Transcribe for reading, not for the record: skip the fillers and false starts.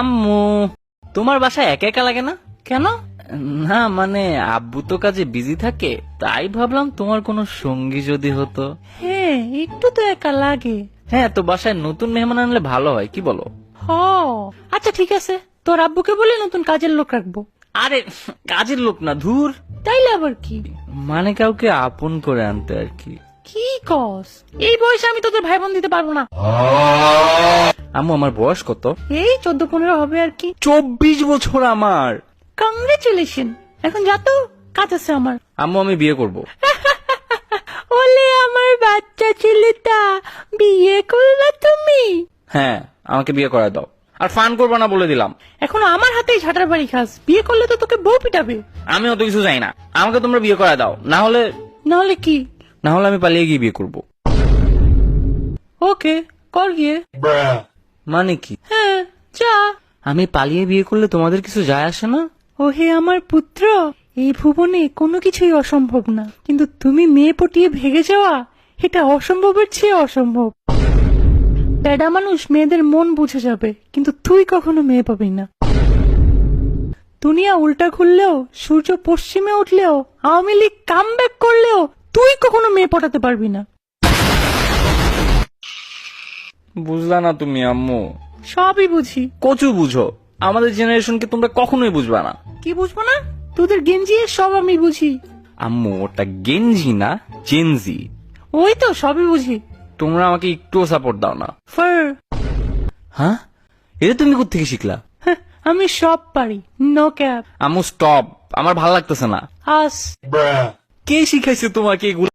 আম্মু, তোমার বাসায় একা একা লাগে না? কেন? না মানে আব্বু তো কাজে বিজি থাকে, তাই ভাবলাম তোমার কোনো সঙ্গী যদি হতো। হ্যাঁ, একটু তো একা লাগে। হ্যাঁ, তো বাসায় নতুন মেহমান আনলে ভালো হয়, কি বলো? হ, আচ্ছা ঠিক আছে, তোর আব্বুকে বলে নতুন কাজের লোক রাখবো। আরে কাজের লোক না, ধুর। তাইলে আবার কি? মানে কাউকে আপন করে আনতে আর কি। কি কস? এই বয়সে আমি তোদের ভাই বোন দিতে পারবো না। আম্মু, আমার বয়স কত? এই 14-15 হবে আর কি। 24 বছর আমার। কংগ্রেচুলেশন। এখন যা তো, কাজ আছে আমার। আম্মু, আমি বিয়ে করব। ওলে আমার বাচ্চা ছেলেটা, বিয়ে করলা তুমি? হ্যাঁ, আমাকে বিয়ে করা দাও, আর ফান করবো না বলে দিলাম। এখন আমার হাতেই ঝাঁটার বাড়ি খাস। বিয়ে করলে তো তোকে বউ পিটাবে। আমি অত কিছু চাই না, আমাকে তোমরা বিয়ে করা দাও, না হলে নাহলে কি? আমি পালিয়ে গিয়ে বিয়ে করব। ওকে, কর গিয়ে। মানে কি? হ্যাঁ, যা। আমি পালিয়ে বিয়ে করলে তোমাদের কিছু যায় আসে না? ওহে আমার পুত্র, এই ভুবনে কোনো কিছুই অসম্ভব না, কিন্তু তুমি মেয়ে পটিয়ে ভেগে যাওয়া, এটা অসম্ভবের চেয়ে অসম্ভব। প্যাডা মানুষ মেয়েদের মন বুঝে যাবে, কিন্তু তুই কখনো মেয়ে পাবি না। দুনিয়া উল্টা ঘুরলেও, সূর্য পশ্চিমে উঠলেও, আওয়ামী লীগ কামব্যাক করলেও, তুই কখনো মেয়ে পটাতে পারবি না। বুঝলা না তুমি আম্মু? সবই বুঝি। কচু বুঝো, আমাদের জেনারেশনকে তোমরা কখনোই বুঝবা না। কি বুঝবো না? তোদের গেঞ্জি সব আমি বুঝি। আম্মু, ওটা গেঞ্জি না, জেনজি। ওই তো সবই বুঝি। তোমরা আমাকে একটুও সাপোর্ট দাও না। ফার, হ্যাঁ, এটা তুমি কোত্থেকে শিখলা? আমি সব পারি, নো ক্যাপ। আম্মু স্টপ, আমার ভালো লাগতেছে না। আস, কে শিখাইছে তোমাকে এগুলো?